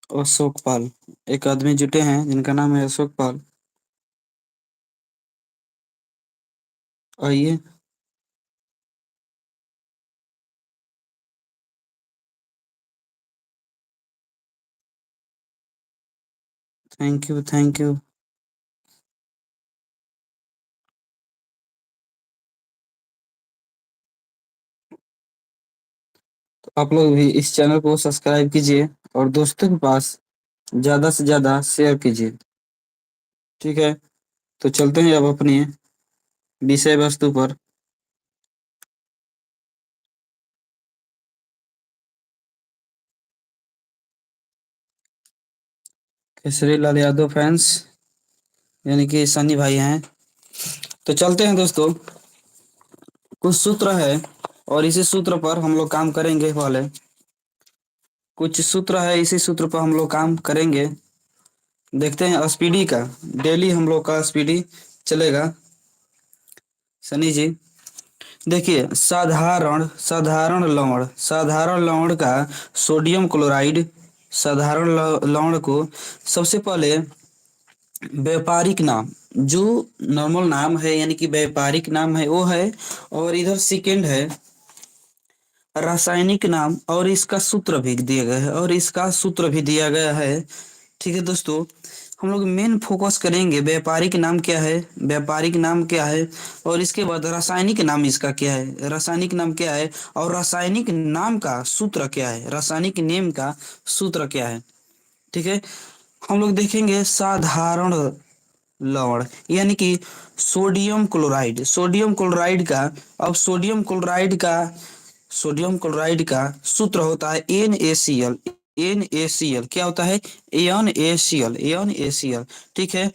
अशोक पाल। एक आदमी जुटे हैं जिनका नाम है अशोक पाल। आइए। Thank you, thank you. तो आप लोग भी इस चैनल को सब्सक्राइब कीजिए और दोस्तों के पास ज्यादा से ज्यादा शेयर कीजिए। ठीक है, तो चलते हैं अब अपनी विषय वस्तु पर। केसरी लाल यादव फैंस यानी कि सनी भाई हैं। तो चलते हैं दोस्तों। कुछ सूत्र है और इसी सूत्र पर हम लोग काम करेंगे पहले। कुछ सूत्र है, इसी सूत्र पर हम लोग काम करेंगे। देखते हैं स्पीडी का। डेली हम लोग का स्पीडी चलेगा। सनी जी, देखिए, साधारण साधारण लवण, साधारण लवण का सोडियम क्लोराइड, साधारण लवण को सबसे पहले व्यापारिक नाम, जो नॉर्मल नाम है यानी कि व्यापारिक नाम है वो है। और इधर सेकेंड है रासायनिक नाम, और इसका सूत्र भी दिया गया है, और इसका सूत्र भी दिया गया है। ठीक है दोस्तों, हम लोग मेन फोकस करेंगे व्यापारिक नाम क्या है, व्यापारिक नाम क्या है, और इसके बाद रासायनिक नाम इसका क्या है, रासायनिक नाम क्या है, और रासायनिक नाम का सूत्र क्या है, रासायनिक नेम का सूत्र क्या है। ठीक है, हम लोग देखेंगे साधारण लवण यानी कि सोडियम क्लोराइड, सोडियम क्लोराइड का, अब सोडियम क्लोराइड का सूत्र होता है NaCl। NaCl क्या होता है? NaCl, NaCl। ठीक है,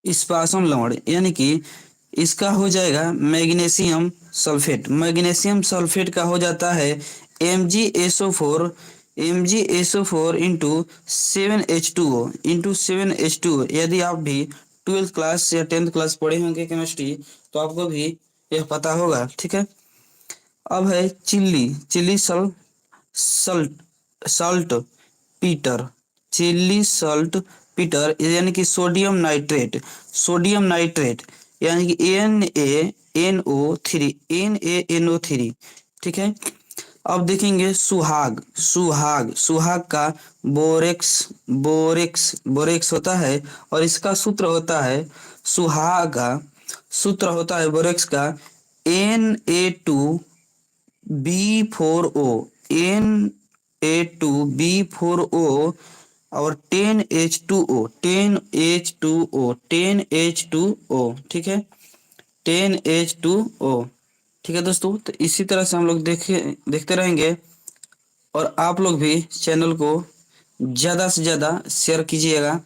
इस्पासम लवण यानी कि इसका हो जाएगा मैग्नीशियम सल्फेट, मैग्नीशियम सल्फेट का हो जाता है MgSO4, MgSO4 इंटू 7H2O। यदि आप भी 12th क्लास या 10th क्लास पढ़े होंगे केमिस्ट्री, तो आपको भी यह पता होगा। ठीक है, अब है chilli, chilli Salt Salt Peter, chilli Salt Peter यानी कि सोडियम नाइट्रेट, सोडियम नाइट्रेट यानी कि NaNO3, ठीक है। अब देखेंगे सुहाग, सुहाग का बोरेक्स, बोरेक्स होता है, और इसका सूत्र होता है, सुहाग का सूत्र होता है बोरेक्स का Na2B4O, Na2B4O, और 10H2O, ठीक है, 10H2O। ठीक है दोस्तों, तो इसी तरह से हम लोग देखते रहेंगे, और आप लोग भी चैनल को ज़्यादा से ज़्यादा शेयर कीजिएगा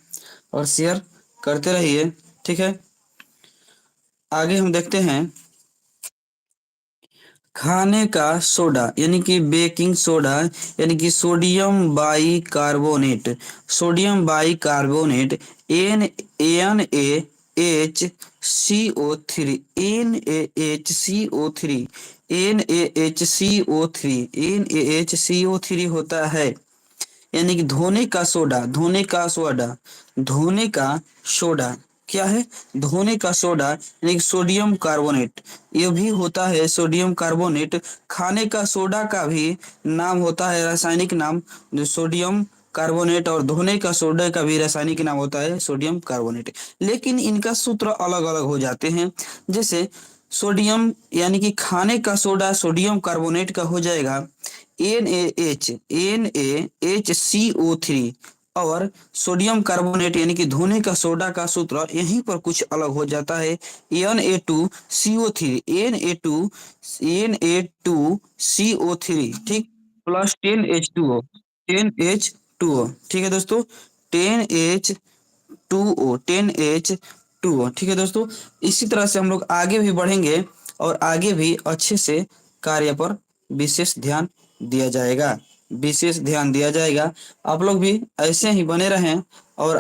और शेयर करते रहिए। ठीक है, आगे हम देखते हैं खाने का सोडा यानी कि बेकिंग सोडा यानी कि sodium by carbonate, sodium by carbonate NaHCO3, NaHCO3, NaHCO3, NaHCO3 होता है, यानी कि धोने का सोडा, धोने का सोडा, धोने का सोडा क्या है? धोने का सोडा यानी कि सोडियम कार्बोनेट, ये भी होता है सोडियम कार्बोनेट। खाने का सोडा का भी नाम होता है रासायनिक नाम, जो सोडियम कार्बोनेट, और धोने का सोडा का भी रासायनिक नाम होता है सोडियम कार्बोनेट। लेकिन इनका सूत्र अलग अलग हो जाते हैं। जैसे सोडियम यानी कि खाने का सोडा सोडियम कार्बोनेट का हो जाएगा NaHCO3, और सोडियम कार्बोनेट यानी कि धोने का सोडा का सूत्र यहीं पर कुछ अलग हो जाता है, Na2CO3, Na2CO3, ठीक, प्लस 10H2O, 10H2O। ठीक है दोस्तों, 10H2O, ठीक है दोस्तों। इसी तरह से हम लोग आगे भी बढ़ेंगे, और आगे भी अच्छे से कार्य पर विशेष ध्यान दिया जाएगा, विशेष ध्यान दिया जाएगा। आप लोग भी ऐसे ही बने रहें, और